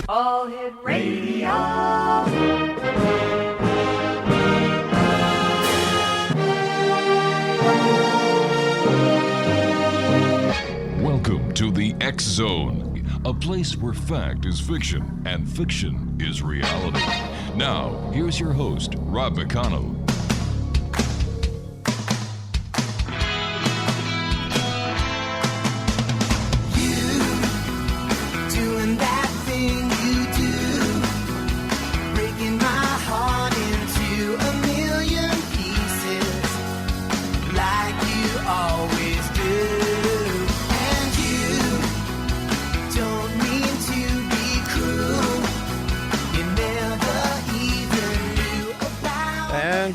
All Hit Radio. Welcome to the X Zone, a place where fact is fiction and fiction is reality. Now, here's your host, Rob McConnell.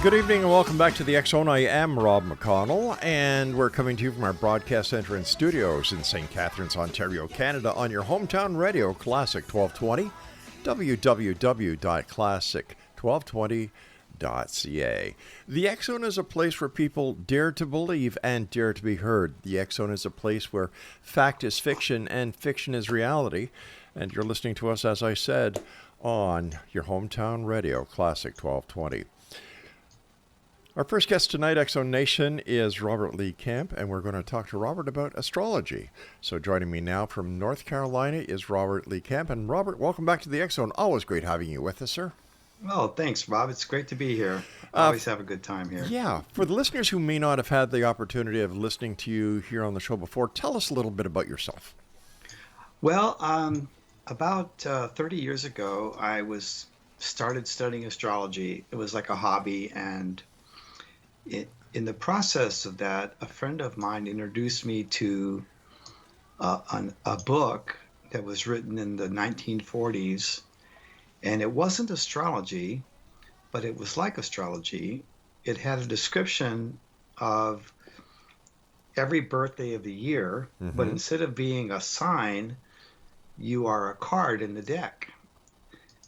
Good evening and welcome back to the X Zone. I am Rob McConnell, and we're coming to you from our broadcast center and studios in St. Catharines, Ontario, Canada, on your hometown radio, Classic 1220, www.classic1220.ca. The X Zone is a place where people dare to believe and dare to be heard. The X Zone is a place where fact is fiction and fiction is reality. And you're listening to us, as I said, on your hometown radio, Classic 1220. Our first guest tonight, X Zone Nation, is Robert Lee Camp, and we're going to talk to Robert about astrology. So joining me now from North Carolina is Robert Lee Camp. And Robert, welcome back to the X Zone. Always great having you with us, sir. Well, thanks, Rob. It's great to be here. I always have a good time here. Yeah. For the listeners who may not have had the opportunity of listening to you here on the show before, tell us a little bit about yourself. Well, about 30 years ago, I started studying astrology. It was like a hobby, and in the process of that, a friend of mine introduced me to a book that was written in the 1940s, and it wasn't astrology, but it was like astrology. It had a description of every birthday of the year, but instead of being a sign, you are a card in the deck.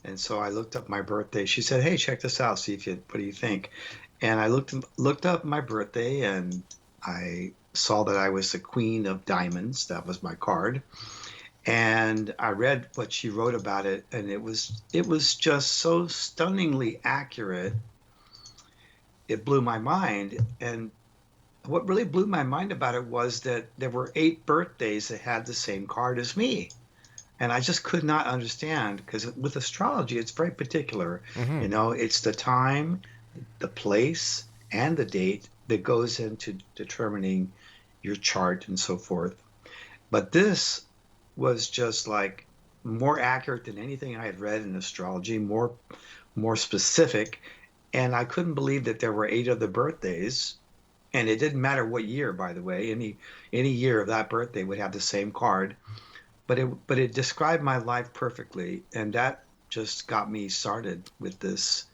And so I looked up my birthday. She said, "Hey, check this out. What do you think?" And I looked up my birthday, and I saw that I was the Queen of Diamonds. That was my card. And I read what she wrote about it, and it was just so stunningly accurate. It blew my mind. And what really blew my mind about it was that there were 8 birthdays that had the same card as me. And I just could not understand, because with astrology, it's very particular. You know, it's the time, the place, and the date that goes into determining your chart and so forth. But this was just like more accurate than anything I had read in astrology, more specific. And I couldn't believe that there were 8 other birthdays. And it didn't matter what year, by the way. Any year of that birthday would have the same card. But it described my life perfectly. And that just got me started with this.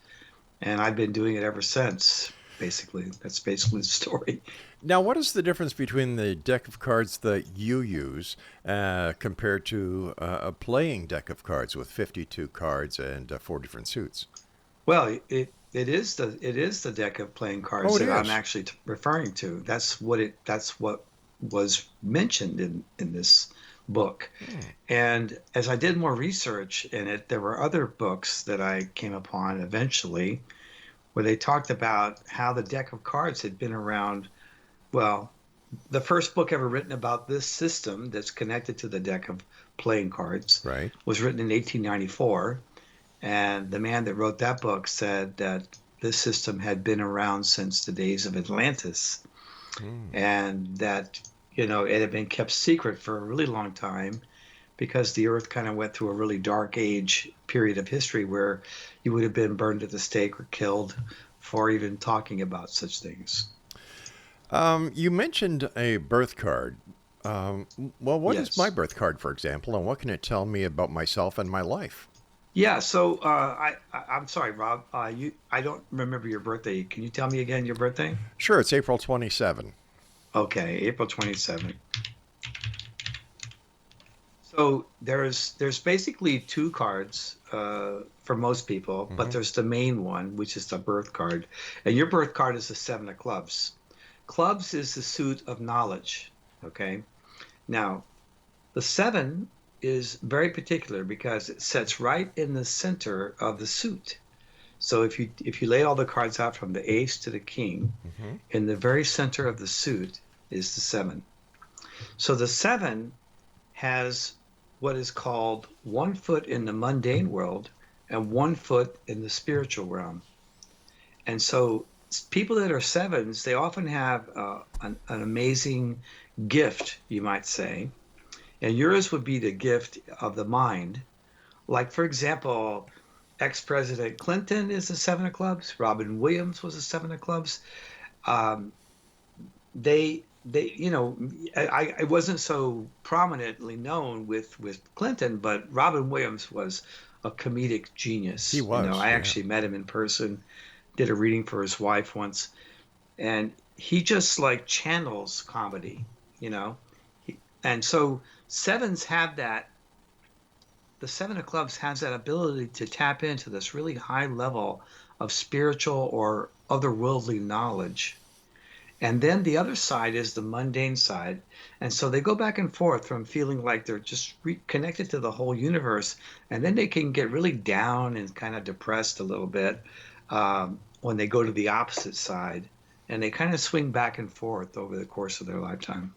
And I've been doing it ever since, basically. That's basically the story. Now, what is the difference between the deck of cards that you use compared to a playing deck of cards with 52 cards and 4 different suits? Well, it is the deck of playing cards that I'm actually referring to. That's what was mentioned in this book. And as I did more research in it, there were other books that I came upon eventually where they talked about how the deck of cards had been around. Well, the first book ever written about this system that's connected to the deck of playing cards was written in 1894. And the man that wrote that book said that this system had been around since the days of Atlantis. And that it had been kept secret for a really long time because the earth kind of went through a really dark age period of history where you would have been burned at the stake or killed for even talking about such things. You mentioned a birth card. What is my birth card, for example, and what can it tell me about myself and my life? Yeah, so I'm sorry, Rob. I don't remember your birthday. Can you tell me again your birthday? Sure, it's April 27. Okay, April 27. So there's basically 2 cards for most people, but there's the main one, which is the birth card. And your birth card is the 7 of clubs. Clubs is the suit of knowledge, okay? Now, the 7 is very particular because it sets right in the center of the suit. So if you lay all the cards out from the ace to the king, Mm-hmm. in the very center of the suit is the seven. So the seven has what is called one foot in the mundane world and one foot in the spiritual realm. And so people that are sevens, they often have an amazing gift, you might say. And yours would be the gift of the mind. Like, for example, ex-President Clinton is a seven of clubs. Robin Williams was a seven of clubs. Um, I wasn't so prominently known with Clinton, but Robin Williams was a comedic He genius. was, I yeah. actually met him in person, did a reading for his wife once, and he just like channels comedy, you know. And so sevens have that. The seven of clubs has that ability to tap into this really high level of spiritual or otherworldly knowledge. And then the other side is the mundane side. And so they go back and forth from feeling like they're just connected to the whole universe. And then they can get really down and kind of depressed a little bit when they go to the opposite side. And they kind of swing back and forth over the course of their lifetime.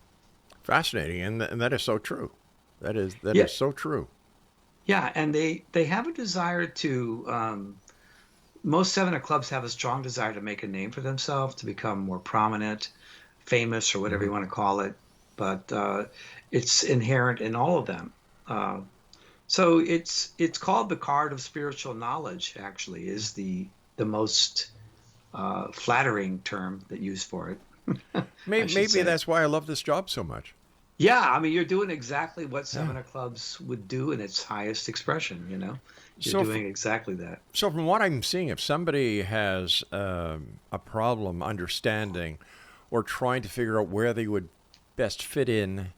Fascinating, and that is so true. That is Yeah. so true. Yeah. And they have a desire to, most seven of clubs have a strong desire to make a name for themselves, to become more prominent, famous, or whatever Mm-hmm. you want to call it. But it's inherent in all of them. Uh, so it's called the card of spiritual knowledge. Actually, is the most flattering term that used for it. I should Maybe say. that's why I love this job so much. Yeah, I mean, you're doing exactly what Yeah. seven of clubs would do in its highest expression. You're So, doing exactly that. so from what I'm seeing, if somebody has a problem understanding or trying to figure out where they would best fit in,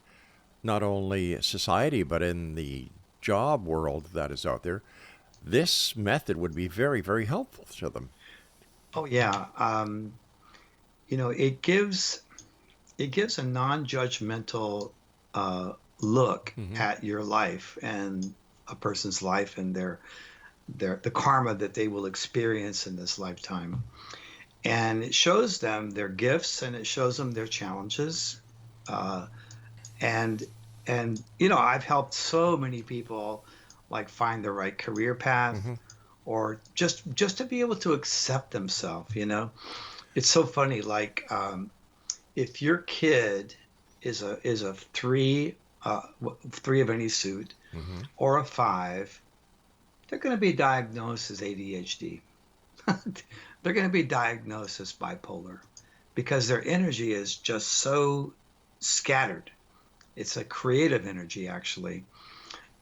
not only society but in the job world that is out there, this method would be very, very helpful to them. Oh yeah, it gives a non-judgmental look Hmm. at your life and a person's life and the karma that they will experience in this lifetime. And it shows them their gifts and it shows them their challenges. Uh, and I've helped so many people like find the right career path Hmm. or just to be able to accept themselves. It's so funny. Like if your kid is a three of any suit Hmm. or a five, they're going to be diagnosed as ADHD. They're going to be diagnosed as bipolar because their energy is just so scattered. It's a creative energy, actually,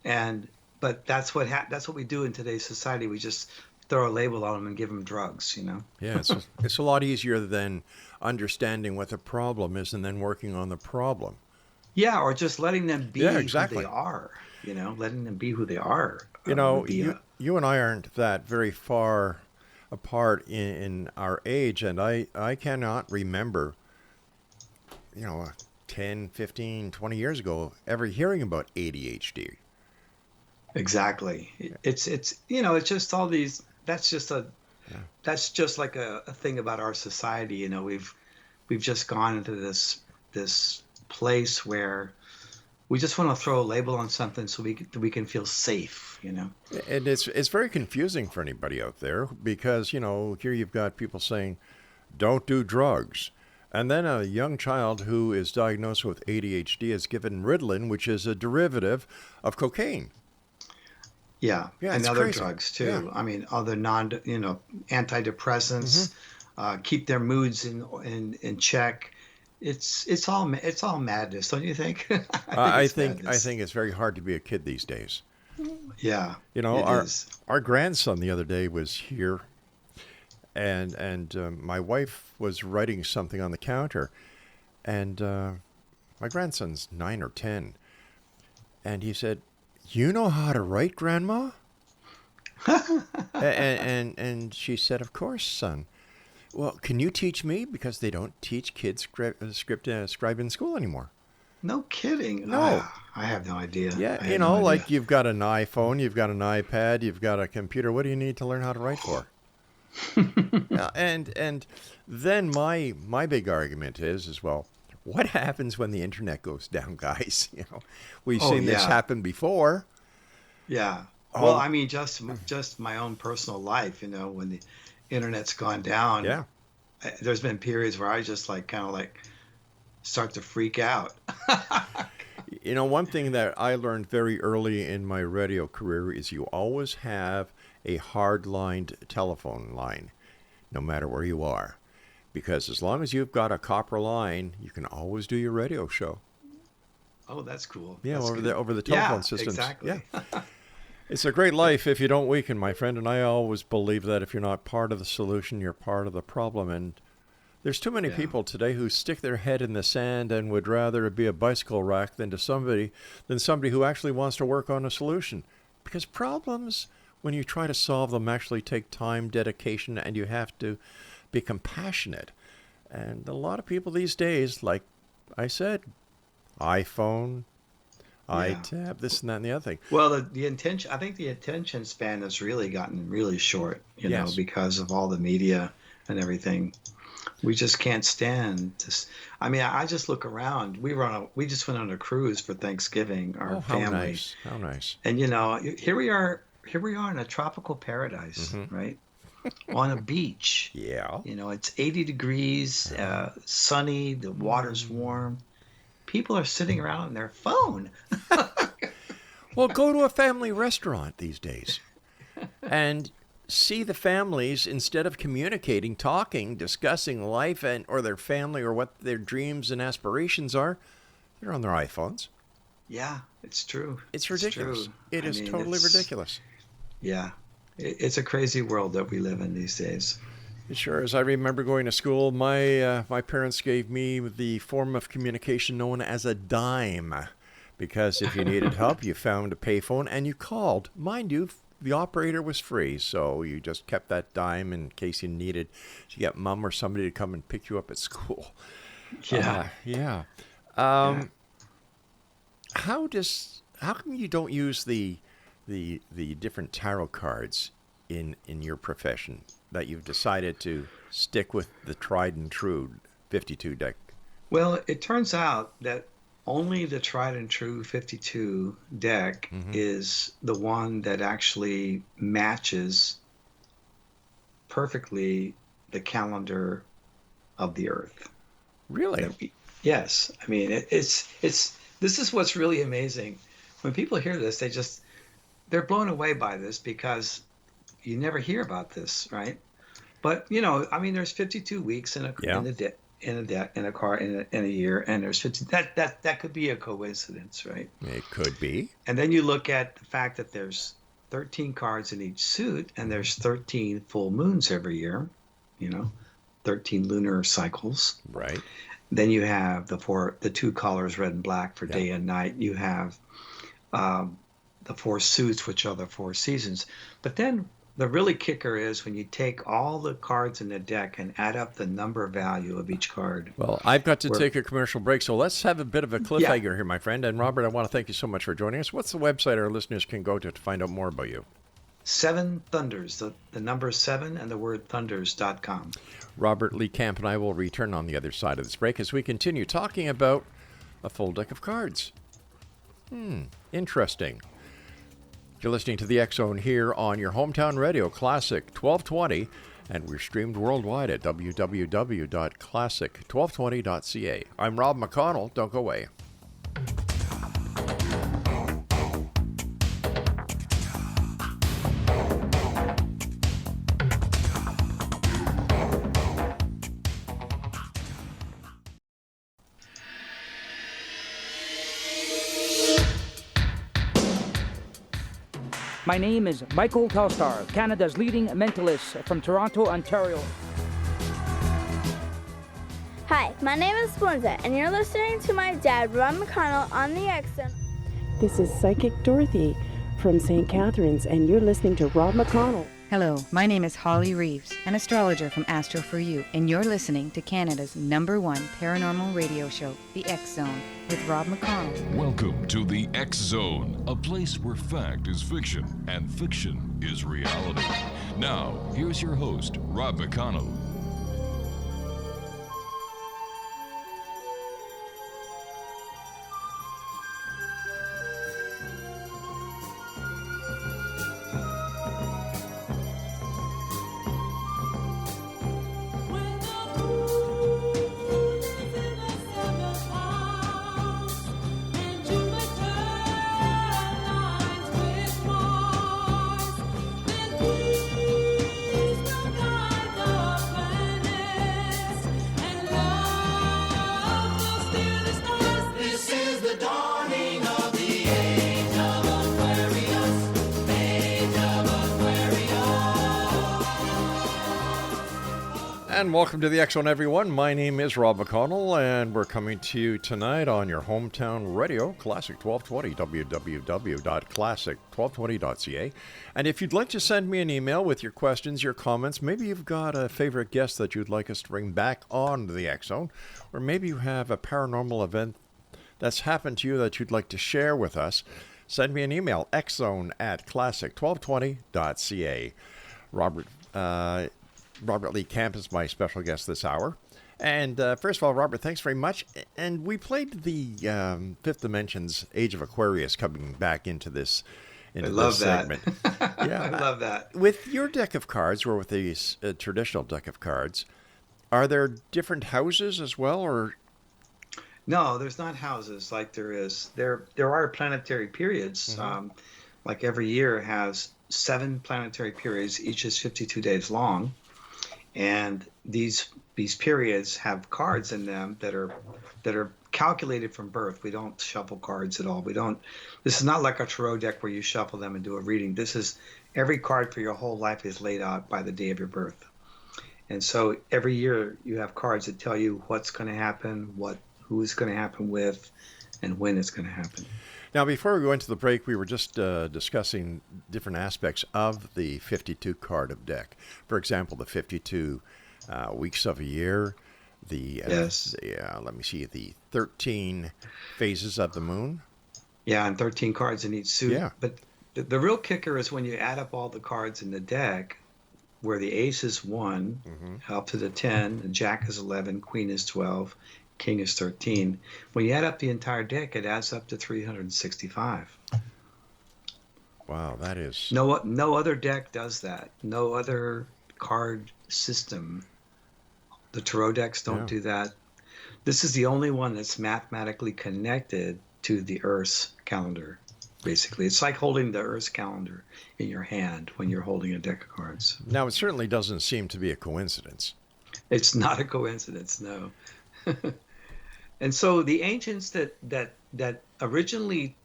and but that's what we do in today's society. We just throw a label on them and give them drugs. Yeah, it's a lot easier than understanding what the problem is and then working on the problem. Yeah, or just letting them be Yeah, who they exactly. are. Letting them be who they are You would know, be you and I aren't that very far apart in our age, and I cannot remember, 10, 15, 20 years ago, ever hearing about ADHD. exactly. It's just all these. Yeah. That's just like a thing about our society. We've just gone into this place where we just want to throw a label on something so we can feel safe. And it's very confusing for anybody out there because, here you've got people saying, don't do drugs. And then a young child who is diagnosed with ADHD is given Ritalin, which is a derivative of cocaine. Yeah, Yeah, and it's other crazy. drugs Yeah. too. I mean, other Hmm. antidepressants, keep their moods in check. It's all madness, don't you think? I think I it's think I madness. think it's very hard to be a kid these days. Yeah, You know, it our is. our grandson the other day was here, and my wife was writing something on the counter, and my grandson's 9 or 10, and he said, "You know how to write, Grandma?" And she said, "Of course, son." Well, can you teach me because they don't teach kids script scribe in school anymore? No kidding. No. I have no idea. Yeah, I have no idea. like you've got an iPhone, you've got an iPad, you've got a computer. What do you need to learn how to write for? Yeah, and then my big argument is well, what happens when the internet goes down, guys? We've seen this happen before. Yeah. Oh. Well, I mean, just my own personal life, when the internet's gone down. Yeah. There's been periods where I just kind of start to freak out. One thing that I learned very early in my radio career is you always have a hard-lined telephone line, no matter where you are. Because as long as you've got a copper line, you can always do your radio show. Oh, that's cool. Yeah, that's over the telephone systems. Exactly. Yeah. It's a great life if you don't weaken, my friend. And I always believe that if you're not part of the solution, you're part of the problem. And there's too many people today who stick their head in the sand and would rather be a bicycle rack than somebody who actually wants to work on a solution. Because problems, when you try to solve them, actually take time, dedication, and you have to be compassionate. And a lot of people these days, like I said, iPhone, iTab, this and that and the other thing. Well, the attention, I think the attention span has really gotten really short, because of all the media and everything. We just can't stand this. I mean, I just look around. We just went on a cruise for Thanksgiving, our family. How nice. And here we are in a tropical paradise, right? On a beach. Yeah. It's 80 degrees, sunny, the water's warm. People are sitting around on their phone. Well, go to a family restaurant these days and see the families, instead of communicating, talking, discussing life or their family or what their dreams and aspirations are, they're on their iPhones. Yeah, it's true. It's ridiculous. True. It is totally ridiculous. Yeah. It's a crazy world that we live in these days. It sure is. I remember going to school. My parents gave me the form of communication known as a dime, because if you needed help, you found a payphone and you called. Mind you, the operator was free, so you just kept that dime in case you needed to get mom or somebody to come and pick you up at school. Yeah. How come you don't use the different tarot cards in your profession, that you've decided to stick with the tried and true 52 deck? Well, it turns out that only the tried and true 52 deck is the one that actually matches perfectly the calendar of the Earth. Really? Yes. I mean, this is what's really amazing. When people hear this, they're blown away by this, because you never hear about this, right? But there's 52 weeks in a year, and there's 50. That could be a coincidence, right? It could be. And then you look at the fact that there's 13 cards in each suit, and there's 13 full moons every year. 13 lunar cycles. Right. Then you have the two colors, red and black, for day and night. You have the four suits, which are the four seasons. But then the really kicker is when you take all the cards in the deck and add up the number value of each card. Well, I've got to take a commercial break, so let's have a bit of a cliffhanger here, my friend. And Robert, I want to thank you so much for joining us. What's the website our listeners can go to find out more about you? Seven Thunders, the number 7 and the word thunders.com. Robert Lee Camp and I will return on the other side of this break as we continue talking about a full deck of cards. Interesting. You're listening to the X-Zone here on your hometown radio, Classic 1220, and we're streamed worldwide at www.classic1220.ca. I'm Rob McConnell. Don't go away. My name is Michael Telstar, Canada's leading mentalist from Toronto, Ontario. Hi, my name is Splenda, and you're listening to my dad, Rob McConnell, on the X-Zone. This is Psychic Dorothy from St. Catharines, and you're listening to Rob McConnell. Hello, my name is Holly Reeves, an astrologer from Astro for You, and you're listening to Canada's #1 paranormal radio show, The X Zone, with Rob McConnell. Welcome to the X Zone, a place where fact is fiction and fiction is reality. Now, here's your host, Rob McConnell. And welcome to the X Zone, everyone. My name is Rob McConnell, and we're coming to you tonight on your hometown radio, Classic 1220, www.classic1220.ca. And if you'd like to send me an email with your questions, your comments, maybe you've got a favorite guest that you'd like us to bring back on the X Zone, or maybe you have a paranormal event that's happened to you that you'd like to share with us, send me an email, xzone@classic1220.ca. Robert Lee Camp is my special guest this hour. And first of all, Robert, thanks very much. And we played the Fifth Dimension's Age of Aquarius coming back into this segment. Yeah, I love that. With your deck of cards, or with the traditional deck of cards, are there different houses as well, or? No, there's not houses like there is. There are planetary periods. Mm-hmm. Like every year has 7 planetary periods. Each is 52 days long. And these periods have cards in them that are calculated from birth. We don't shuffle cards at all. This is not like a tarot deck where you shuffle them and do a reading. This is every card for your whole life is laid out by the day of your birth. And so every year you have cards that tell you what's going to happen, who is going to happen with, and when it's going to happen. Now, before we go into the break, we were just discussing different aspects of the 52 card of deck. For example, the 52 weeks of a year, the 13 phases of the moon. Yeah, and 13 cards in each suit. Yeah. But the real kicker is when you add up all the cards in the deck, where the ace is 1, mm-hmm. up to the 10, the jack is 11, queen is 12, king is 13. When you add up the entire deck, it adds up to 365. Wow, that is... No other deck does that. No other card system. The tarot decks don't do that. This is the only one that's mathematically connected to the Earth's calendar, basically. It's like holding the Earth's calendar in your hand when you're holding a deck of cards. Now, it certainly doesn't seem to be a coincidence. It's not a coincidence, no. And so the ancients that originally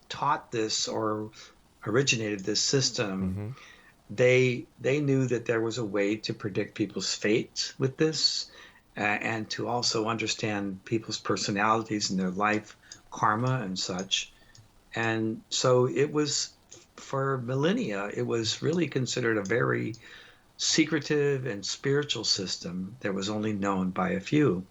taught this or originated this system, mm-hmm. they knew that there was a way to predict people's fates with this, and to also understand people's personalities and their life karma and such. And so it was, for millennia, it was really considered a very secretive and spiritual system that was only known by a few.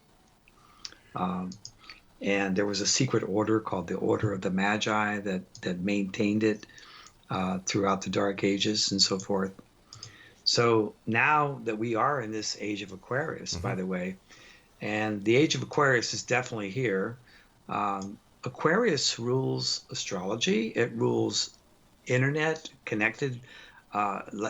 And there was a secret order called the Order of the Magi that maintained it throughout the Dark Ages and so forth. So now that we are in this age of Aquarius, mm-hmm. by the way, and the age of Aquarius is definitely here. Aquarius rules astrology. It rules internet, connected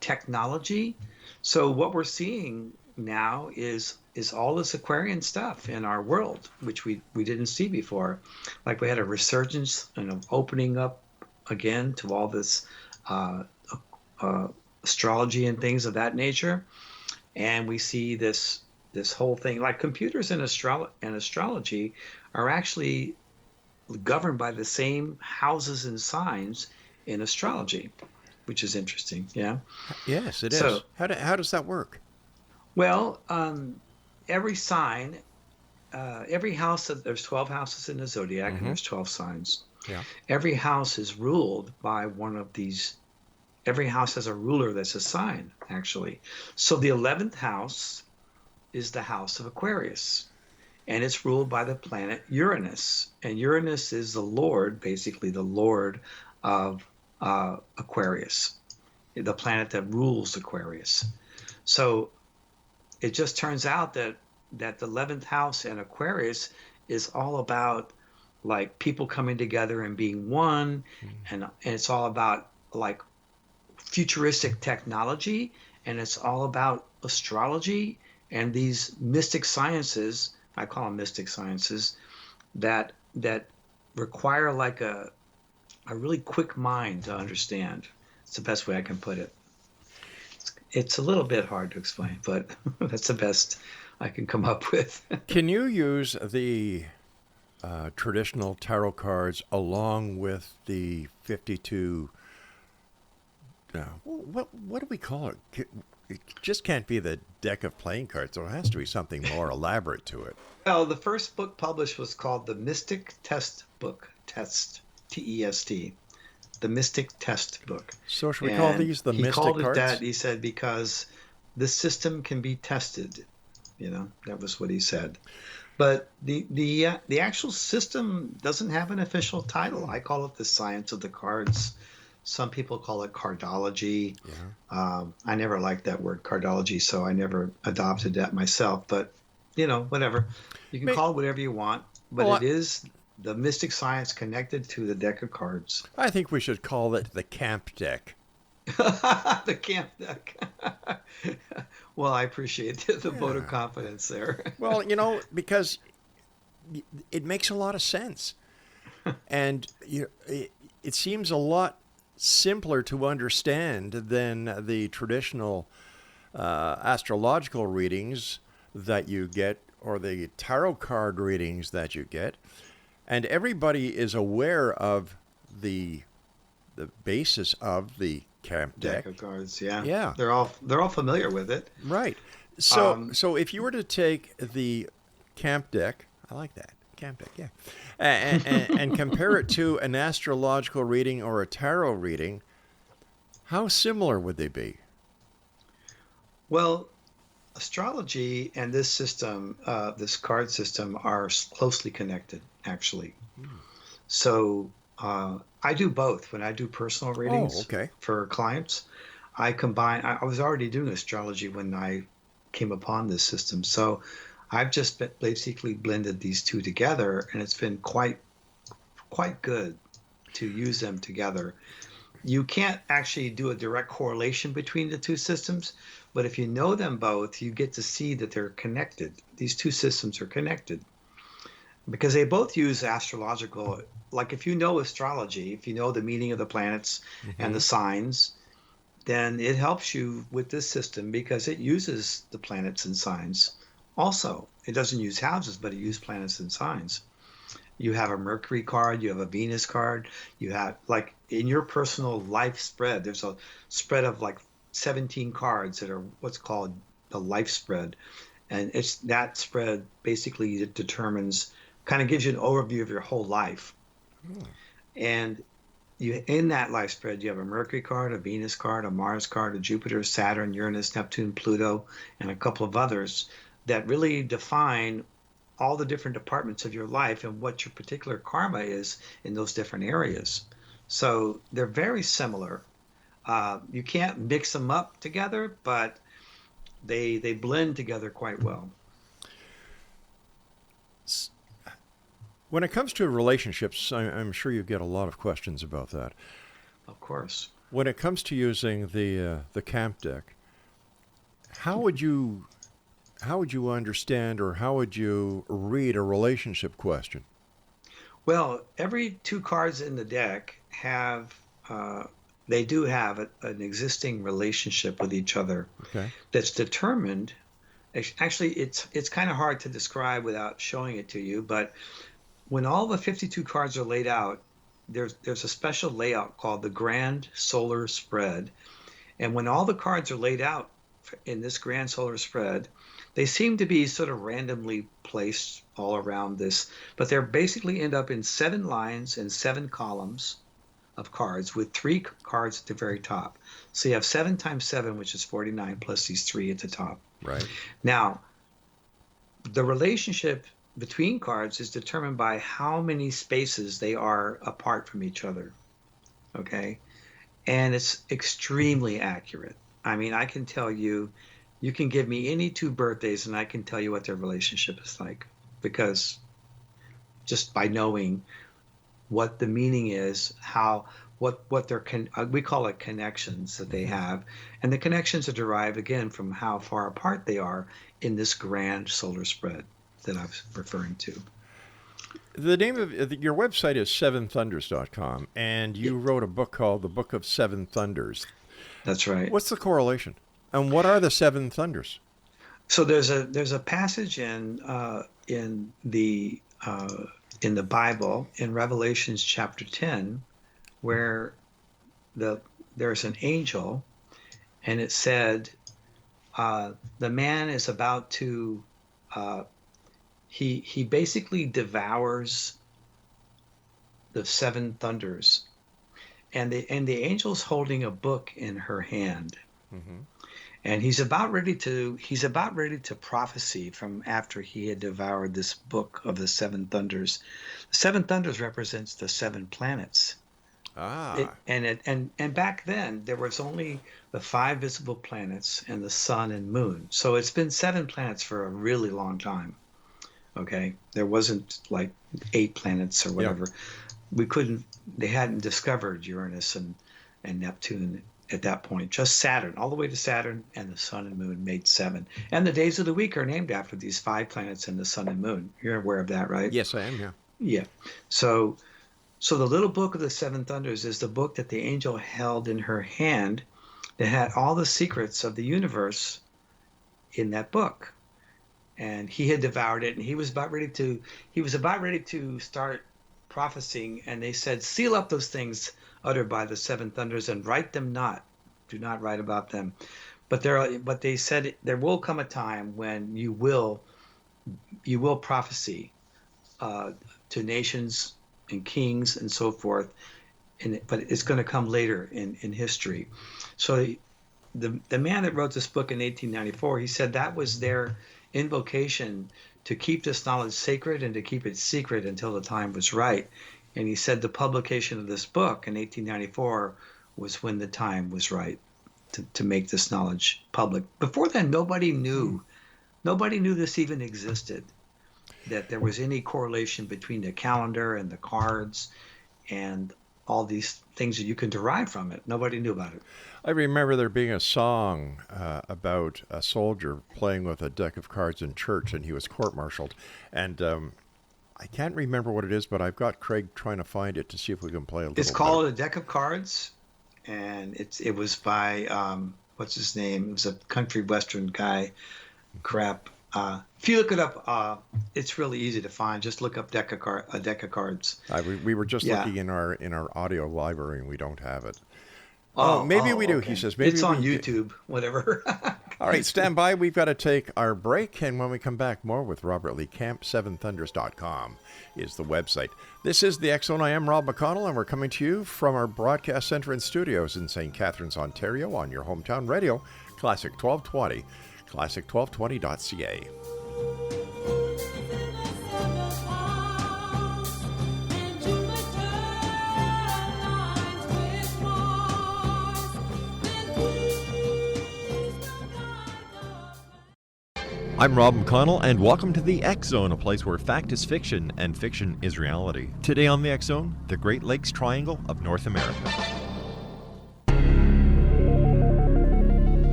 technology. So what we're seeing now is all this Aquarian stuff in our world, which we didn't see before. Like we had a resurgence and an opening up again to all this astrology and things of that nature. And we see this whole thing, like computers and astrology are actually governed by the same houses and signs in astrology, which is interesting. Yeah. Yes, it is. So, how does that work? Well, every sign, every house, there's 12 houses in the zodiac, mm-hmm. and there's 12 signs. Yeah. Every house is ruled by one of these every house has a ruler that's a sign, actually. So the 11th house is the house of Aquarius, and it's ruled by the planet Uranus. And Uranus is the Lord, basically the Lord of Aquarius, the planet that rules Aquarius. So it just turns out that the 11th house in Aquarius is all about like people coming together and being one, and it's all about like futuristic technology, and it's all about astrology and these mystic sciences. I call them mystic sciences that require like a really quick mind to understand. It's the best way I can put it. It's a little bit hard to explain, but that's the best I can come up with. Can you use the traditional tarot cards along with the 52? What do we call it? It just can't be the deck of playing cards. There has to be something more elaborate to it. Well, the first book published was called the Mystic Test Book. Test, T-E-S-T. The Mystic Test Book. So should we call these the mystic cards? He called it that, he said, because this system can be tested. You know, that was what he said. But the actual system doesn't have an official title. I call it the science of the cards. Some people call it cardology. Yeah. I never liked that word cardology, so I never adopted that myself. But, you know, whatever. You can call it whatever you want, but it is the mystic science connected to the deck of cards. I think we should call it the camp deck. The camp deck. Well, I appreciate the vote of confidence there. Well, you know, because it makes a lot of sense. And it seems a lot simpler to understand than the traditional astrological readings that you get or the tarot card readings that you get. And everybody is aware of the basis of the camp deck of cards. Yeah, yeah, they're all familiar with it. Right. So if you were to take the camp deck, I like that camp deck, yeah, and compare it to an astrological reading or a tarot reading, how similar would they be? Well, astrology and this system, this card system, are closely connected, actually. So I do both. When I do personal readings for clients, I combine. I was already doing astrology when I came upon this system. So I've just basically blended these two together, and it's been quite good to use them together. You can't actually do a direct correlation between the two systems, but if you know them both, you get to see that they're connected. These two systems are connected because they both use astrological. Like if you know astrology, if you know the meaning of the planets and the signs, then it helps you with this system because it uses the planets and signs. Also, it doesn't use houses, but it uses planets and signs. You have a Mercury card, you have a Venus card, you have, like in your personal life spread, there's a spread of like 17 cards that are what's called the life spread. And it's that spread basically determines, kind of gives you an overview of your whole life. And you, in that life spread, you have a Mercury card, a Venus card, a Mars card, a Jupiter, Saturn, Uranus, Neptune, Pluto, and a couple of others that really define all the different departments of your life and what your particular karma is in those different areas. So they're very similar. You can't mix them up together, but they blend together quite well. When it comes to relationships, I'm sure you get a lot of questions about that. Of course. When it comes to using the camp deck, how would you understand or how would you read a relationship question? Well, every two cards in the deck have they do have an existing relationship with each other that's determined. Actually, it's kind of hard to describe without showing it to you, but when all the 52 cards are laid out, there's a special layout called the Grand Solar Spread. And when all the cards are laid out in this Grand Solar Spread, they seem to be sort of randomly placed all around this, but they basically end up in 7 lines and 7 columns of cards with 3 cards at the very top. So you have 7 times 7, which is 49, plus these 3 at the top. Right. Now, the relationship between cards is determined by how many spaces they are apart from each other. Okay? And it's extremely accurate. I mean, I can tell you, you can give me any 2 birthdays and I can tell you what their relationship is like, because just by knowing what the meaning is, what their we call it connections that they have, and the connections are derived again from how far apart they are in this grand solar spread that I was referring to. The name of your website is seventhunders.com, and you wrote a book called The Book of Seven Thunders. That's right. What's the correlation, and what are the 7 thunders? So there's a passage in the Bible, in Revelations chapter 10, where there's an angel, and it said the man is about to he basically devours the 7 thunders, and the angel's holding a book in her hand. Mm-hmm. And he's about ready to prophesy from after he had devoured this book of the 7 thunders. The 7 thunders represents the 7 planets. And back then there was only the 5 visible planets and the sun and moon. So it's been 7 planets for a really long time. Okay, there wasn't like 8 planets or whatever. Yeah. They hadn't discovered Uranus and Neptune at that point. Just Saturn, all the way to Saturn, and the sun and moon made 7. And the days of the week are named after these 5 planets and the sun and moon. You're aware of that, right? Yes, I am. Yeah. Yeah. So the little book of the 7 thunders is the book that the angel held in her hand that had all the secrets of the universe in that book. And he had devoured it, and he was about ready to start prophesying, and they said, seal up those things uttered by the 7 thunders and write them not. Do not write about them. But they said there will come a time when you will prophecy to nations and kings and so forth, but it's going to come later in history. So the man that wrote this book in 1894, he said that was their invocation to keep this knowledge sacred and to keep it secret until the time was right. And he said the publication of this book in 1894 was when the time was right to make this knowledge public. Before then, nobody knew this even existed, that there was any correlation between the calendar and the cards and all these things that you can derive from it. Nobody knew about it. I remember there being a song about a soldier playing with a deck of cards in church, and he was court-martialed. And I can't remember what it is, but I've got Craig trying to find it to see if we can play a little. It's called A Deck of Cards, and it was by what's his name? It was a country western guy. Crap. If you look it up, it's really easy to find. Just look up A Deck of Cards. We were just looking in our audio library, and we don't have it. Maybe we do. Okay. He says maybe it's on YouTube. Whatever. All right, stand by. We've got to take our break, and when we come back, more with Robert Lee Camp. seventhunders.com is the website. This is the X Zone. I am Rob McConnell, and we're coming to you from our broadcast center and studios in St. Catharines, Ontario, on your hometown radio, Classic 1220, classic1220.ca. I'm Rob McConnell, and welcome to the X Zone, a place where fact is fiction and fiction is reality. Today on the X Zone, the Great Lakes Triangle of North America.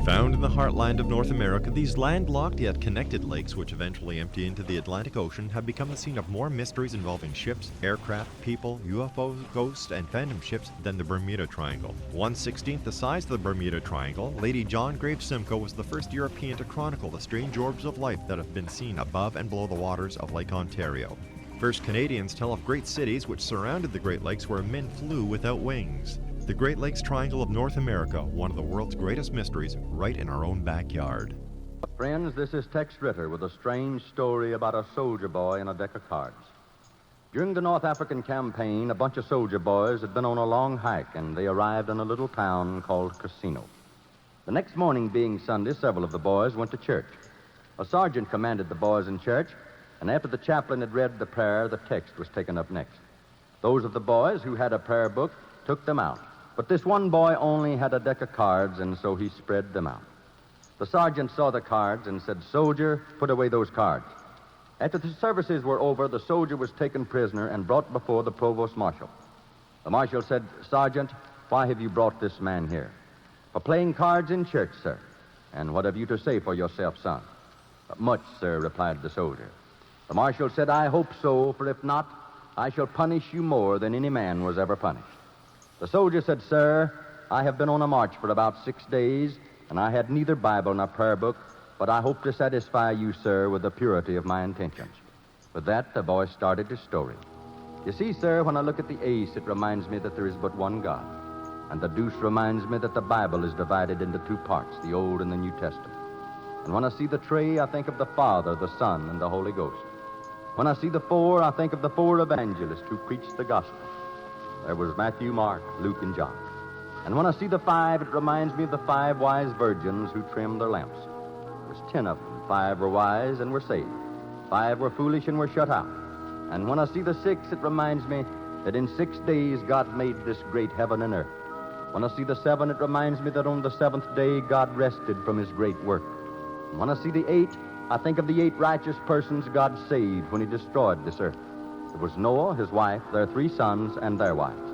Found in the heartland of North America, these landlocked yet connected lakes, which eventually empty into the Atlantic Ocean, have become the scene of more mysteries involving ships, aircraft, people, UFOs, ghosts, and phantom ships than the Bermuda Triangle. 1/16 the size of the Bermuda Triangle, Lady John Graves Simcoe was the first European to chronicle the strange orbs of life that have been seen above and below the waters of Lake Ontario. First Canadians tell of great cities which surrounded the Great Lakes where men flew without wings. The Great Lakes Triangle of North America, one of the world's greatest mysteries, right in our own backyard. Friends, this is Tex Ritter with a strange story about a soldier boy and a deck of cards. During the North African campaign, a bunch of soldier boys had been on a long hike, and they arrived in a little town called Casino. The next morning, being Sunday, several of the boys went to church. A sergeant commanded the boys in church, and after the chaplain had read the prayer, the text was taken up next. Those of the boys who had a prayer book took them out, but this one boy only had a deck of cards, and so he spread them out. The sergeant saw the cards and said, "Soldier, put away those cards." After the services were over, the soldier was taken prisoner and brought before the provost marshal. The marshal said, "Sergeant, why have you brought this man here?" "For playing cards in church, sir." "And what have you to say for yourself, son?" "Much, sir," replied the soldier. The marshal said, "I hope so, for if not, I shall punish you more than any man was ever punished." The soldier said, "Sir, I have been on a march for about 6 days, and I had neither Bible nor prayer book, but I hope to satisfy you, sir, with the purity of my intentions." With that, the boy started his story. "You see, sir, when I look at the ace, it reminds me that there is but one God. And the deuce reminds me that the Bible is divided into 2 parts, the Old and the New Testament. And when I see the tree, I think of the Father, the Son, and the Holy Ghost. When I see the 4, I think of the 4 evangelists who preached the gospel. There was Matthew, Mark, Luke, and John. And when I see the 5, it reminds me of the 5 wise virgins who trimmed their lamps. There's 10 of them. 5 were wise and were saved. 5 were foolish and were shut out. And when I see the 6, it reminds me that in 6 days God made this great heaven and earth. When I see the 7, it reminds me that on the 7th day God rested from his great work. And when I see the 8, I think of the 8 righteous persons God saved when he destroyed this earth. It was Noah, his wife, their 3 sons, and their wives.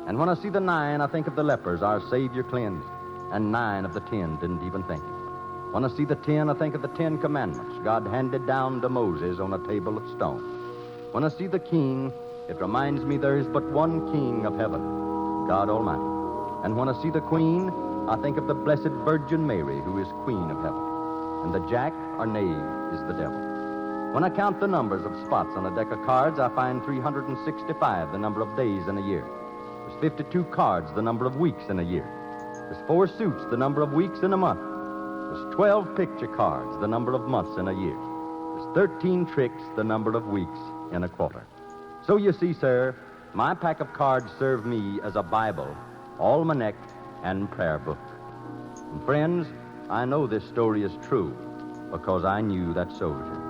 And when I see the 9, I think of the lepers our Savior cleansed, and 9 of the 10 didn't even think it. When I see the 10, I think of the 10 commandments God handed down to Moses on a table of stone. When I see the king, it reminds me there is but one king of heaven, God Almighty. And when I see the queen, I think of the Blessed Virgin Mary, who is Queen of Heaven. And the jack, or knave, is the devil. When I count the numbers of spots on a deck of cards, I find 365, the number of days in a year. There's 52 cards, the number of weeks in a year. There's 4 suits, the number of weeks in a month. There's 12 picture cards, the number of months in a year. There's 13 tricks, the number of weeks in a quarter. So you see, sir, my pack of cards serve me as a Bible, almanac, and prayer book. And friends, I know this story is true because I knew that soldier.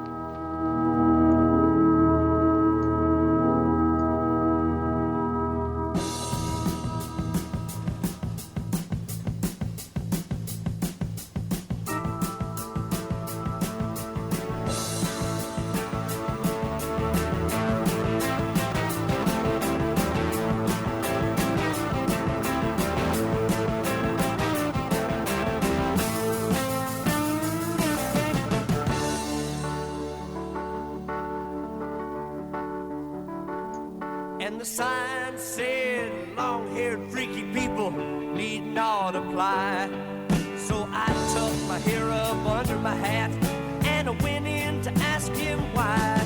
And the sign said, long-haired freaky people need not apply. So I tucked my hair up under my hat and I went in to ask him why.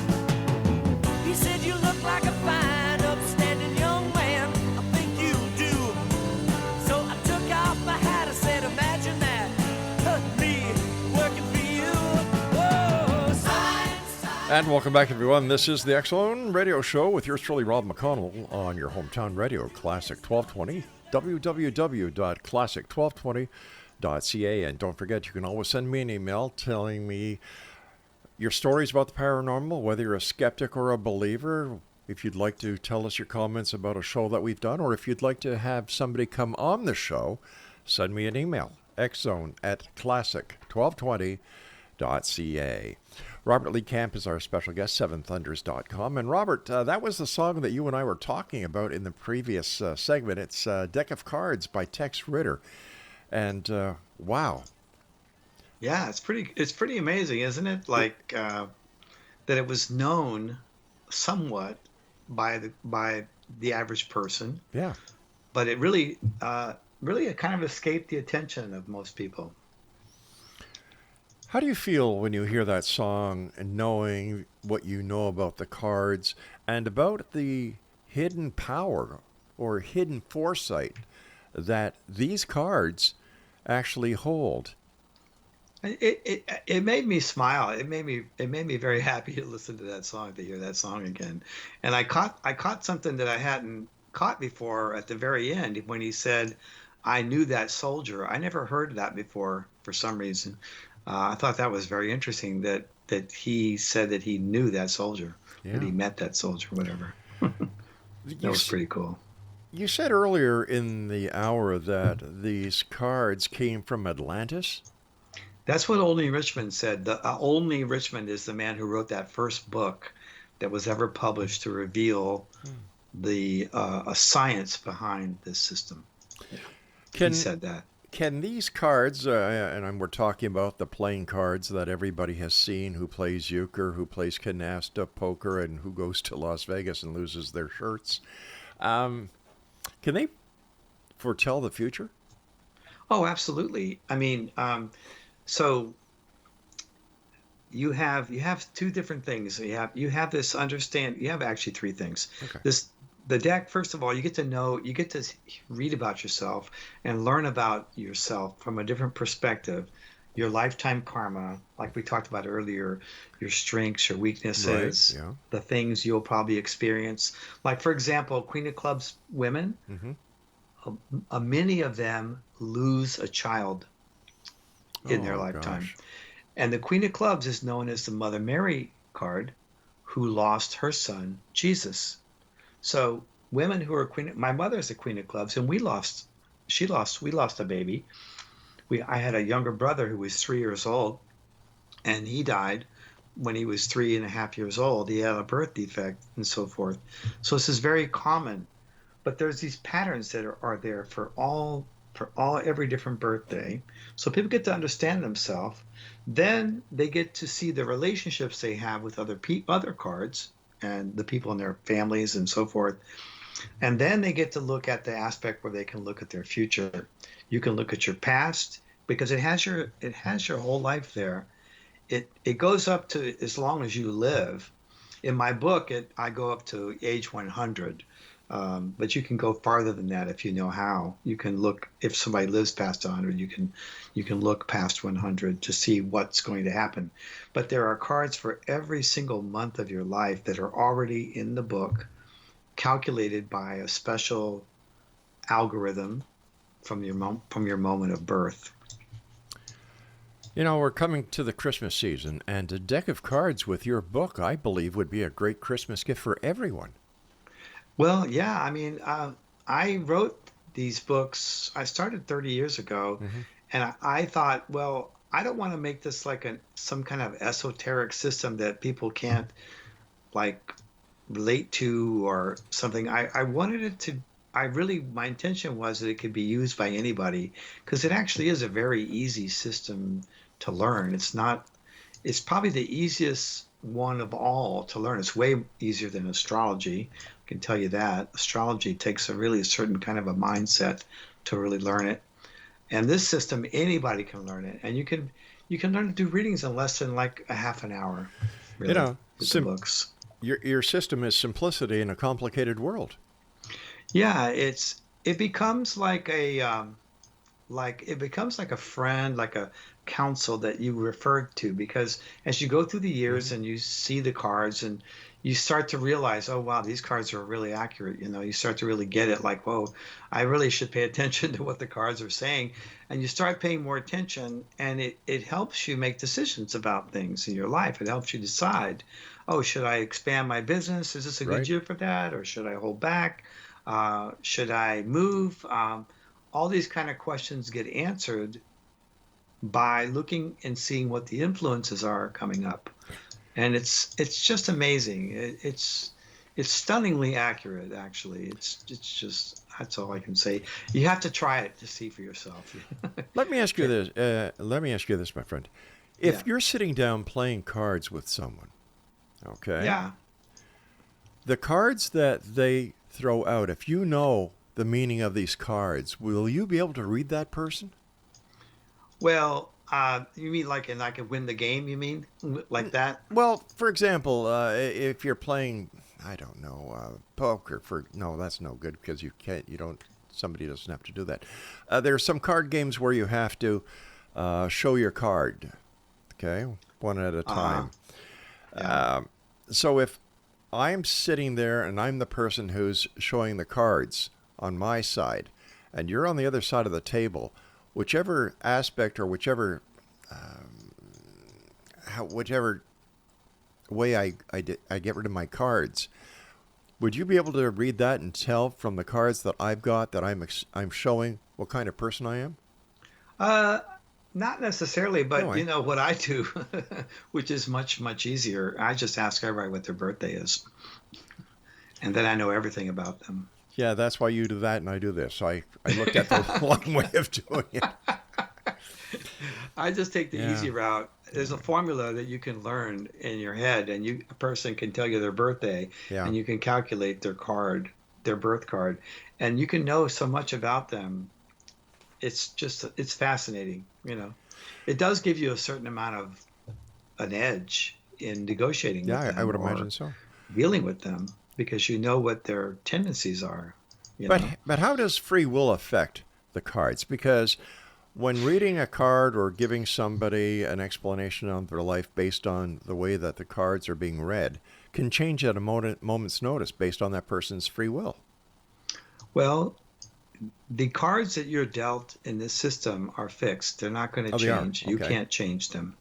He said, "You look like a fine, upstanding young man. I think you do." So I took off my hat. I said, "Imagine that, me working for you." Whoa, sign. And welcome back, everyone. This is the X-Zone Radio Show with yours truly, Rob McConnell, on your hometown radio, Classic 1220, www.classic1220.ca. And don't forget, you can always send me an email telling me your stories about the paranormal, whether you're a skeptic or a believer. If you'd like to tell us your comments about a show that we've done, or if you'd like to have somebody come on the show, send me an email, xzone@classic1220.ca. Robert Lee Camp is our special guest, seventhunders.com. And Robert, that was the song that you and I were talking about in the previous segment. It's Deck of Cards by Tex Ritter. And wow. Yeah, it's pretty amazing, isn't it? Like that it was known somewhat by the average person. Yeah. But it really it kind of escaped the attention of most people. How do you feel when you hear that song and knowing what you know about the cards and about the hidden power or hidden foresight that these cards actually hold? It made me smile. It made me very happy to listen to that song, to hear that song again. And I caught something that I hadn't caught before at the very end when he said, "I knew that soldier." I never heard that before for some reason. I thought that was very interesting that he said that he knew that soldier, that Yeah. he met that soldier, whatever. That You, was s- pretty cool. you said earlier in the hour that these cards came from Atlantis. That's what Olney Richmond said. Olney Richmond is the man who wrote that first book that was ever published to reveal the science behind this system. He Can said that. can these cards, we're talking about the playing cards that everybody has seen, who plays euchre, who plays canasta, poker, and who goes to Las Vegas and loses their shirts. Can they foretell the future? Oh, absolutely. I mean, so you have two different things. You have this understand. You have actually three things. Okay. The deck. First of all, you get to read about yourself and learn about yourself from a different perspective. Your lifetime karma, like we talked about earlier, your strengths, your weaknesses, Right, yeah. the things you'll probably experience. Like for example, Queen of Clubs women, Mm-hmm. many of them lose a child in their Oh, lifetime. gosh. And the Queen of Clubs is known as the Mother Mary card, who lost her son, Jesus. So women who are my mother's a Queen of Clubs, and we lost a baby. I had a younger brother who was 3 years old, and he died when he was 3.5 years old. He had a birth defect and so forth. So this is very common, but there's these patterns that are there for every different birthday. So people get to understand themselves. Then they get to see the relationships they have with other cards and the people in their families and so forth. And then they get to look at the aspect where they can look at their future. You can look at your past because it has your whole life there. It goes up to as long as you live. In my book, I go up to age 100. But you can go farther than that if you know how. You can look if somebody lives past 100. You can look past 100 to see what's going to happen. But there are cards for every single month of your life that are already in the book, calculated by a special algorithm from your moment of birth. You know, we're coming to the Christmas season, and a deck of cards with your book, I believe, would be a great Christmas gift for everyone. Well, yeah, I mean, I wrote these books. I started 30 years ago, and I thought, well, I don't want to make this like some kind of esoteric system that people can't like relate to or something. I wanted it to. My intention was that it could be used by anybody because it actually is a very easy system to learn. It's probably the easiest one of all to learn. It's way easier than astrology. I can tell you that. Astrology takes a certain kind of a mindset to really learn it. And this system, anybody can learn it. And you can learn to do readings in less than like a half an hour, really, You know, with the books. Your system is simplicity in a complicated world. Yeah, it becomes like a friend, like a counsel that you refer to, because as you go through the years and you see the cards and you start to realize, oh wow, these cards are really accurate. You start to really get it, like, whoa, I really should pay attention to what the cards are saying. And you start paying more attention, and it helps you make decisions about things in your life. It helps you decide, oh, should I expand my business? Is this a good Right. year for that? Or should I hold back? Should I move? All these kind of questions get answered by looking and seeing what the influences are coming up, and it's just amazing. It's stunningly accurate, actually. It's just that's all I can say. You have to try it to see for yourself. Let me ask you this. My friend. If Yeah. you're sitting down playing cards with someone, okay? Yeah. The cards that they throw out, if you know the meaning of these cards, will you be able to read that person? Well, you mean like I could win the game? You mean like that? Well, for example, if you're playing, I don't know, poker. No, that's no good because somebody doesn't have to do that. There are some card games where you have to show your card. Okay, one at a time. Yeah. So if I'm sitting there and I'm the person who's showing the cards on my side, and you're on the other side of the table, whichever aspect or whichever way I get rid of my cards, would you be able to read that and tell from the cards that I've got that I'm showing what kind of person I am? Not necessarily, but No, you know what I do, which is much, much easier. I just ask everybody what their birthday is, and then I know everything about them. Yeah, that's why you do that and I do this. I looked at the long way of doing it. I just take the easy route. There's a formula that you can learn in your head, and a person can tell you their birthday, and you can calculate their birth card, and you can know so much about them. It's fascinating, you know. It does give you a certain amount of an edge in negotiating with them. Yeah, I would imagine so. Dealing with them because you know what their tendencies are. You know? But how does free will affect the cards? Because when reading a card or giving somebody an explanation on their life based on the way that the cards are being read can change at a moment's notice based on that person's free will. Well, the cards that you're dealt in this system are fixed. They're not going to change. Okay. You can't change them.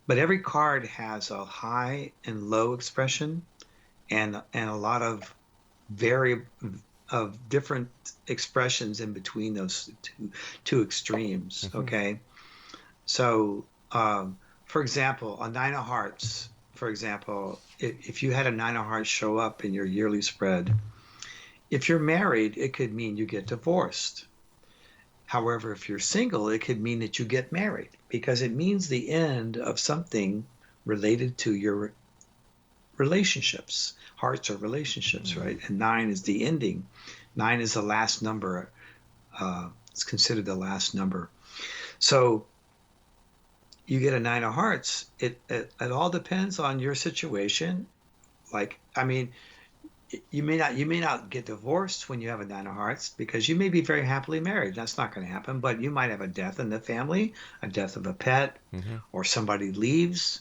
But every card has a high and low expression and a lot of different expressions in between those two extremes. Mm-hmm. Okay. So, for example, a 9 of hearts, for example, if you had a 9 of hearts show up in your yearly spread, if you're married, it could mean you get divorced. However, if you're single, it could mean that you get married because it means the end of something related to your relationships. Hearts are relationships, right? And 9 is the ending. 9 is the last number. It's considered the last number. So you get a 9 of hearts. It all depends on your situation. Like, I mean, you may not get divorced when you have a 9 of hearts because you may be very happily married. That's not going to happen. But you might have a death in the family, a death of a pet, or somebody leaves,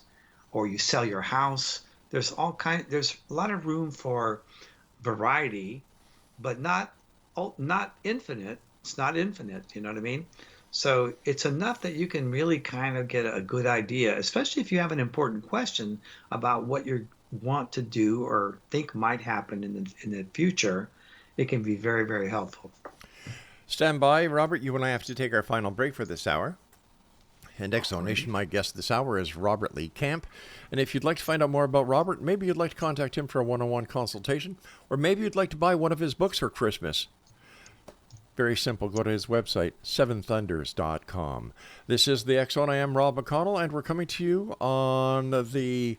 or you sell your house. There's a lot of room for variety, but not infinite. It's not infinite. You know what I mean? So it's enough that you can really kind of get a good idea, especially if you have an important question about what you want to do or think might happen in the future. It can be very, very helpful. Stand by, Robert. You and I have to take our final break for this hour. And Exonation, my guest this hour is Robert Lee Camp. And if you'd like to find out more about Robert, maybe you'd like to contact him for a one-on-one consultation, or maybe you'd like to buy one of his books for Christmas. Very simple. Go to his website, seventhunders.com. This is the X Zone. I am Rob McConnell, and we're coming to you on the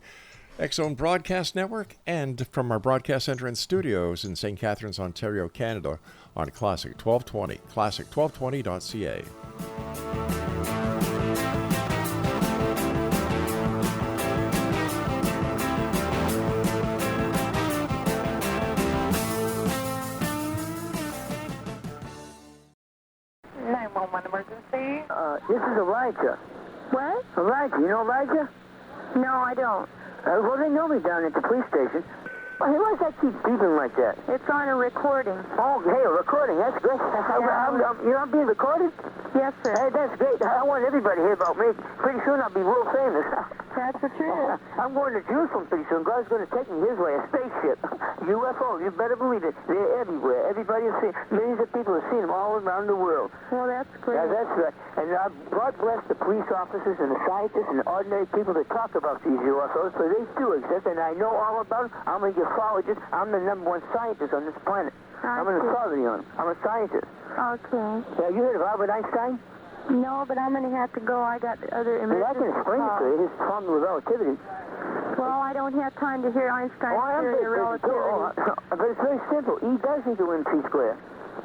X Zone Broadcast Network and from our broadcast center and studios in St. Catharines, Ontario, Canada, on Classic 1220, classic1220.ca. Emergency. This is Elijah. What? Elijah, you know Elijah? No, I don't. Well, they know me down at the police station. Well, hey, why does that keep beeping like that? It's on a recording. Oh, hey, a recording. That's great. I'm being recorded? Yes, sir. Hey, that's great. I want everybody to hear about me. Pretty soon I'll be world famous. That's the truth. I'm going to Jerusalem pretty soon. God's going to take me his way, a spaceship. UFO, you better believe it. They're everywhere. Everybody has seen millions of people have seen them all around the world. Well, that's great. Yeah, that's right. And God bless the police officers and the scientists and the ordinary people that talk about these UFOs, so they do exist, and I know all about them. I'm a ufologist. I'm the #1 scientist on this planet. I'm an authority on them. I'm a scientist. Okay. Yeah, you heard of Albert Einstein? No, but I'm going to have to go. I got other emergencies. Well, I can explain it to you. His formula of relativity. Well, I don't have time to hear Einstein's theory of relativity. But it's very simple. E does equal MC squared.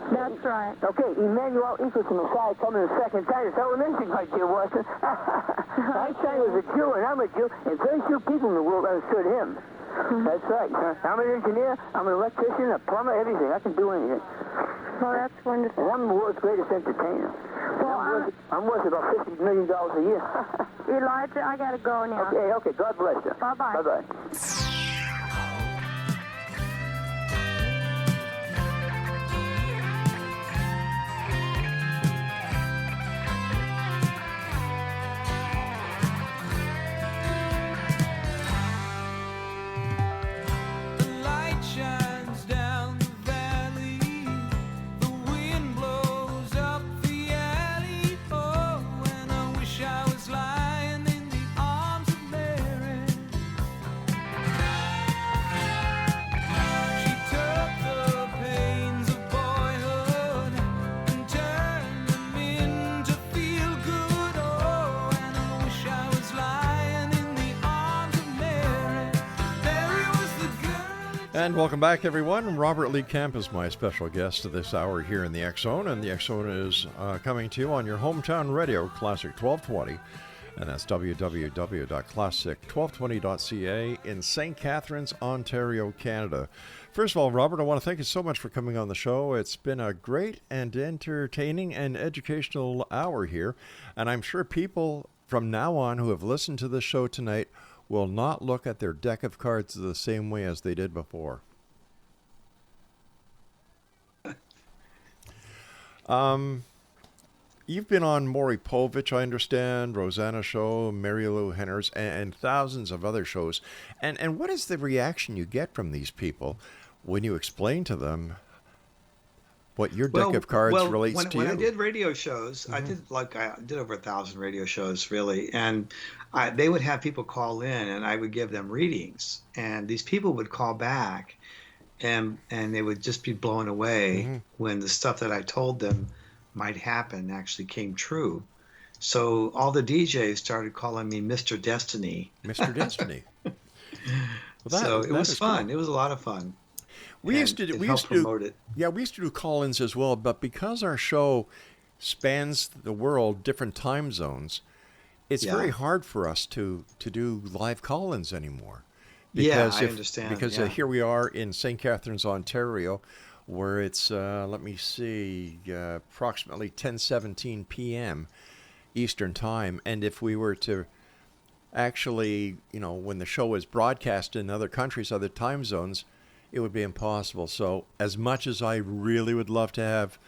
That's right. Okay, Emmanuel equals the Messiah coming the second time. It's elementary right there, Watson. Einstein was a Jew, and I'm a Jew, and very few people in the world understood him. That's right. I'm an engineer, I'm an electrician, a plumber, everything. I can do anything. Well, that's wonderful. And I'm the world's greatest entertainer. Well, I'm worth about $50 million a year. Elijah, I got to go now. Okay. God bless you. Bye-bye. Bye-bye. And welcome back, everyone. Robert Lee Kemp is my special guest this hour here in the X Zone, and the X Zone is coming to you on your hometown radio, Classic 1220, and that's www.classic1220.ca in St. Catharines, Ontario, Canada. First of all, Robert, I want to thank you so much for coming on the show. It's been a great and entertaining and educational hour here, and I'm sure people from now on who have listened to this show tonight will not look at their deck of cards the same way as they did before. You've been on Maury Povich, I understand, Rosanna Show, Mary Lou Henners, and thousands of other shows. And what is the reaction you get from these people when you explain to them what your deck of cards relates to you? When I did radio shows, I did over 1,000 radio shows, really, and they would have people call in, and I would give them readings, and these people would call back, and they would just be blown away when the stuff that I told them might happen actually came true. So all the DJs started calling me Mr. Destiny. Mr. Destiny. So it was fun. Cool. It was a lot of fun. We used to promote it. Yeah, we used to do call-ins as well, but because our show spans the world, different time zones, it's very hard for us to do live call-ins anymore. Because I understand. Because here we are in St. Catharines, Ontario, where it's, approximately 10:17 p.m. Eastern Time. And if we were to actually, when the show is broadcast in other countries, other time zones, it would be impossible. So as much as I really would love to have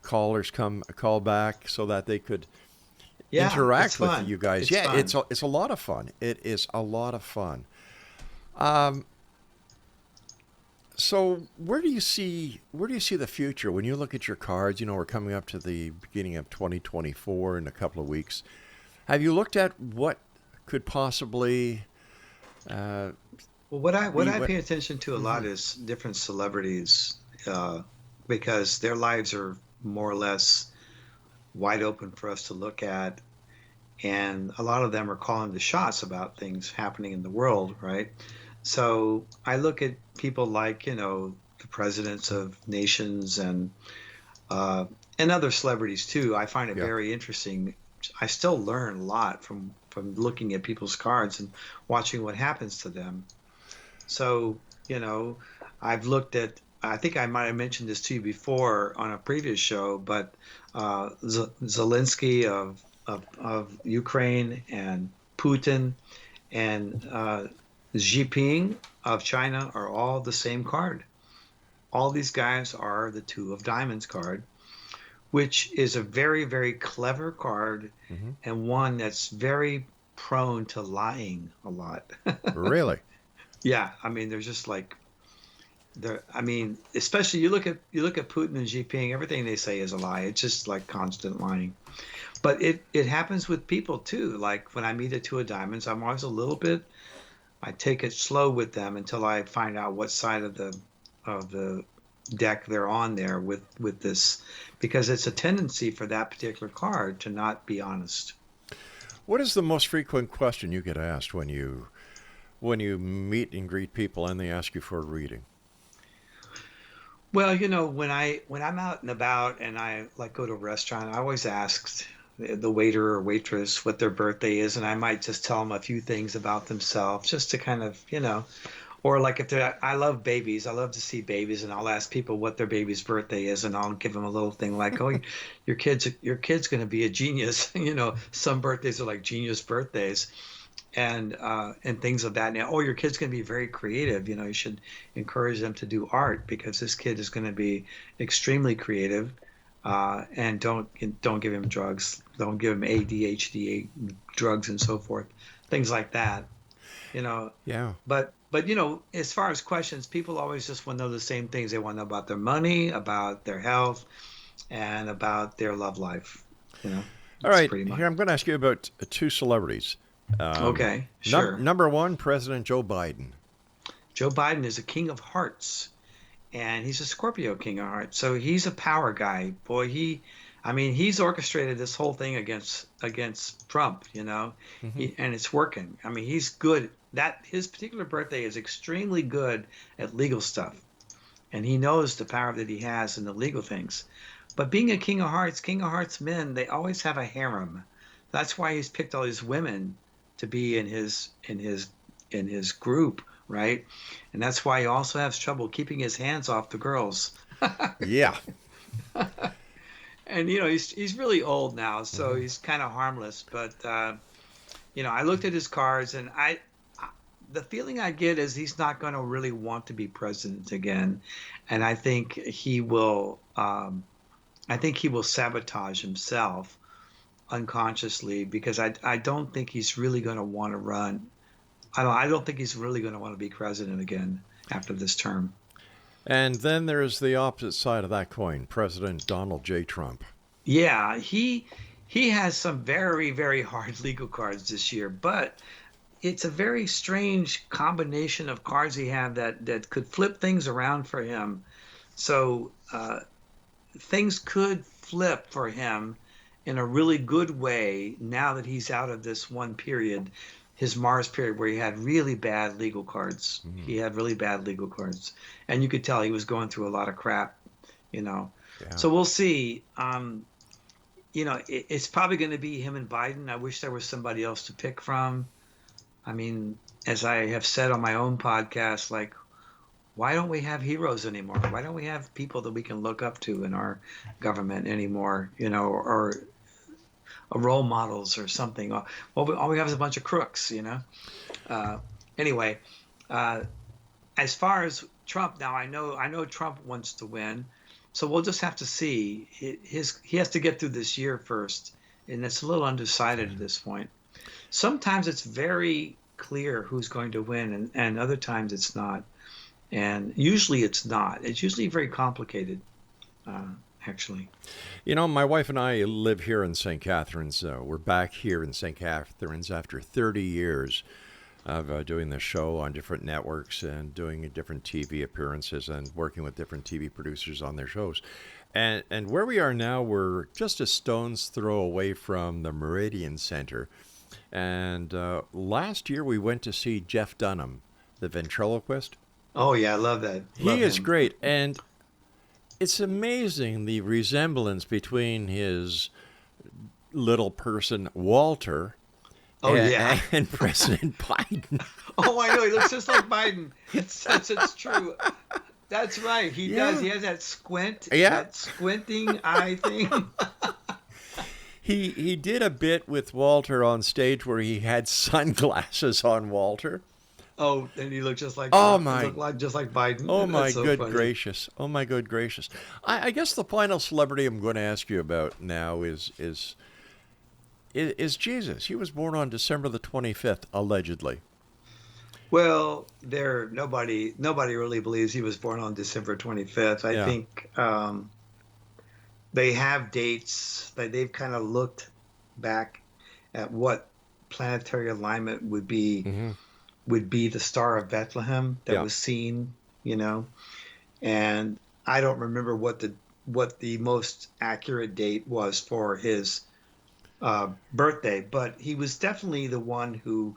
callers call back so that they could interact with you guys. It's a lot of fun. It is a lot of fun. So where do you see the future when you look at your cards? We're coming up to the beginning of 2024 in a couple of weeks. Have you looked at what could possibly what I pay attention to a lot is different celebrities, because their lives are more or less wide open for us to look at, and a lot of them are calling the shots about things happening in the world, right? So I look at people like the presidents of nations and other celebrities too. I find it very interesting. I still learn a lot from looking at people's cards and watching what happens to them. So, I've looked at, I think I might have mentioned this to you before on a previous show, but Zelensky of Ukraine and Putin and Xi Jinping of China are all the same card. All these guys are the Two of Diamonds card, which is a very, very clever card and one that's very prone to lying a lot. Really? Yeah, I mean, there's just especially you look at Putin and Xi Jinping, everything they say is a lie. It's just like constant lying. But it happens with people too. Like when I meet a Two of Diamonds, I'm always I take it slow with them until I find out what side of the deck they're on there with this, because it's a tendency for that particular card to not be honest. What is the most frequent question you get asked when you meet and greet people and they ask you for a reading? Well, when I'm out and about and I go to a restaurant, I always ask the waiter or waitress what their birthday is, and I might just tell them a few things about themselves just to kind of, Or like if they're, I love babies. I love to see babies, and I'll ask people what their baby's birthday is, and I'll give them a little thing like, "Oh, your kid's going to be a genius." Some birthdays are like genius birthdays, and things of that. Now, oh, your kid's going to be very creative. You should encourage them to do art because this kid is going to be extremely creative. And don't give him drugs. Don't give him ADHD drugs and so forth, things like that. Yeah. But as far as questions, people always just want to know the same things. They want to know about their money, about their health, and about their love life. All right. Here, I'm going to ask you about two celebrities. Okay, sure. Number one, President Joe Biden. Joe Biden is a king of hearts, and he's a Scorpio king of hearts. So he's a power guy. Boy, he's orchestrated this whole thing against Trump, and it's working. I mean, he's good. His particular birthday is extremely good at legal stuff, and he knows the power that he has in the legal things. But being a king of hearts men, they always have a harem. That's why he's picked all these women to be in his group, right? And that's why he also has trouble keeping his hands off the girls. Yeah. And he's really old now, so he's kind of harmless. But I looked at his cards, and the feeling I get is he's not going to really want to be president again, and I think he will. I think he will sabotage himself unconsciously because I don't think he's really going to want to run. I don't think he's really going to want to be president again after this term. And then there's the opposite side of that coin, President Donald J. Trump. Yeah, he has some very, very hard legal cards this year, but it's a very strange combination of cards he had that could flip things around for him. So things could flip for him in a really good way now that he's out of this one period, his Mars period, where he had really bad legal cards. He had really bad legal cards. And you could tell he was going through a lot of crap, Yeah. So we'll see. It's probably going to be him and Biden. I wish there was somebody else to pick from. I mean, as I have said on my own podcast, like, why don't we have heroes anymore? Why don't we have people that we can look up to in our government anymore, or role models or something? Well, all we have is a bunch of crooks, Anyway, as far as Trump, now I know Trump wants to win, so we'll just have to see. He has to get through this year first, and it's a little undecided at this point. Sometimes it's very clear who's going to win, and other times it's not. And usually it's not. It's usually very complicated, actually. My wife and I live here in St. Catharines. We're back here in St. Catharines after 30 years of doing the show on different networks and doing different TV appearances and working with different TV producers on their shows. And where we are now, we're just a stone's throw away from the Meridian Center. And last year we went to see Jeff Dunham, the ventriloquist. Oh, yeah, I love that. He is great. And it's amazing the resemblance between his little person, Walter, and President Biden. Oh, I know. He looks just like Biden. It's true. That's right. He does. He has that squint, that squinting eye thing. He did a bit with Walter on stage where he had sunglasses on Walter. Oh, and he looked just like just like Biden. Oh my good gracious! Oh my good gracious! I guess the final celebrity I'm going to ask you about now is Jesus. He was born on December the 25th, allegedly. Well, nobody really believes he was born on December 25th. I think they have dates. They've kind of looked back at what planetary alignment would be. Mm-hmm. Would be the Star of Bethlehem that was seen, and I don't remember what the most accurate date was for his birthday, but he was definitely the one who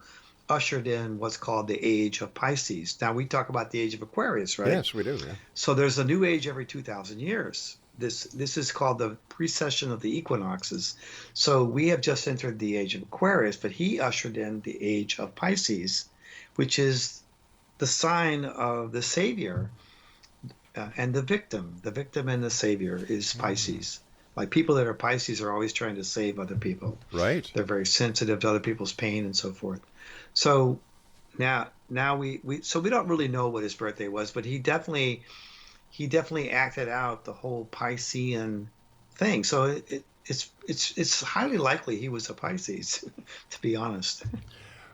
ushered in what's called the age of Pisces. Now we talk about the age of Aquarius, right? Yes, we do. Yeah. So there's a new age every 2,000 years. This is called the precession of the equinoxes. So we have just entered the age of Aquarius, but he ushered in the age of Pisces, which is the sign of the savior and the victim. The victim and the savior is Pisces. Like people that are Pisces are always trying to save other people. Right. They're very sensitive to other people's pain and so forth. So now we don't really know what his birthday was, but he definitely acted out the whole Piscean thing. So it's highly likely he was a Pisces, to be honest.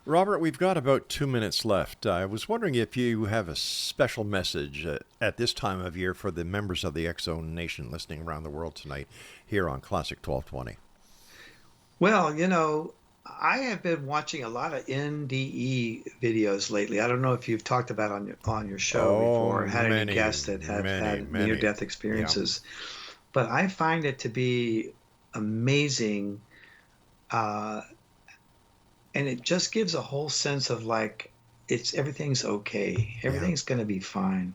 Robert, we've got about 2 minutes left. I was wondering if you have a special message at this time of year for the members of the X-Zone Nation listening around the world tonight here on Classic 1220. Well, I have been watching a lot of NDE videos lately. I don't know if you've talked about on your show before, had any guests that have had near-death experiences. Yeah. But I find it to be amazing, and it just gives a whole sense of like everything's okay, everything's going to be fine.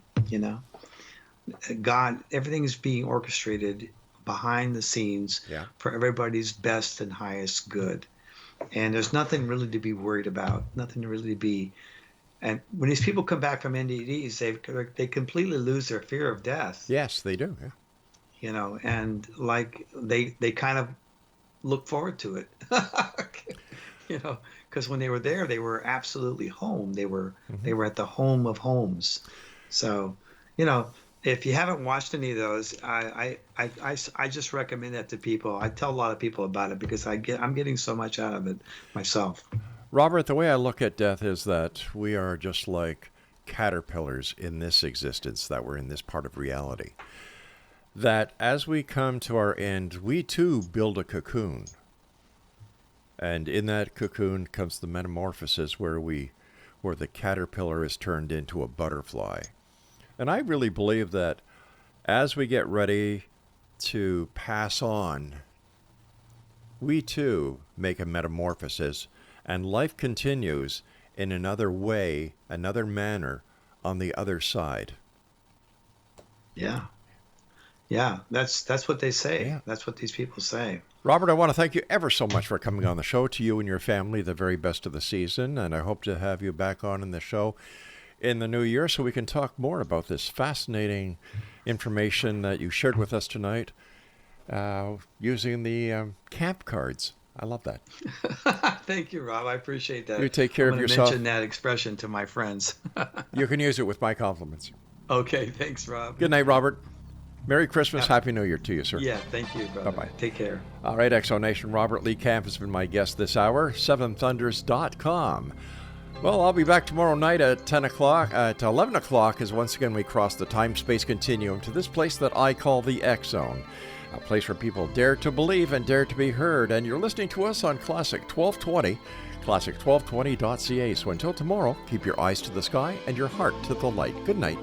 God, everything's being orchestrated behind the scenes for everybody's best and highest good. And there's nothing really to be worried about, nothing really to be. And when these people come back from NDEs, they completely lose their fear of death. Yes, they do. Yeah. And like they kind of look forward to it. Because when they were there, they were absolutely home. They were at the home of homes. So, if you haven't watched any of those, I just recommend that to people. I tell a lot of people about it because I'm getting so much out of it myself. Robert, the way I look at death is that we are just like caterpillars in this existence, that we're in this part of reality. That as we come to our end, we too build a cocoon. And in that cocoon comes the metamorphosis where the caterpillar is turned into a butterfly. And I really believe that as we get ready to pass on, we too make a metamorphosis, and life continues in another way, another manner on the other side. Yeah. Yeah, that's what they say. Yeah. That's what these people say. Robert, I want to thank you ever so much for coming on the show. To you and your family, the very best of the season, and I hope to have you back on in the show in the new year so we can talk more about this fascinating information that you shared with us tonight using the camp cards. I love that. Thank you, Rob. I appreciate that. You take care of yourself. Mention that expression to my friends. You can use it with my compliments. Okay, thanks, Rob. Good night, Robert. Merry Christmas, Happy New Year to you, sir. Yeah, thank you, brother. Bye-bye. Take care. All right, X-Zone Nation, Robert Lee Camp has been my guest this hour, seventhunders.com. Well, I'll be back tomorrow night at 10 o'clock, at 11 o'clock, as once again we cross the time-space continuum to this place that I call the X-Zone, a place where people dare to believe and dare to be heard. And you're listening to us on Classic 1220, classic1220.ca. So until tomorrow, keep your eyes to the sky and your heart to the light. Good night.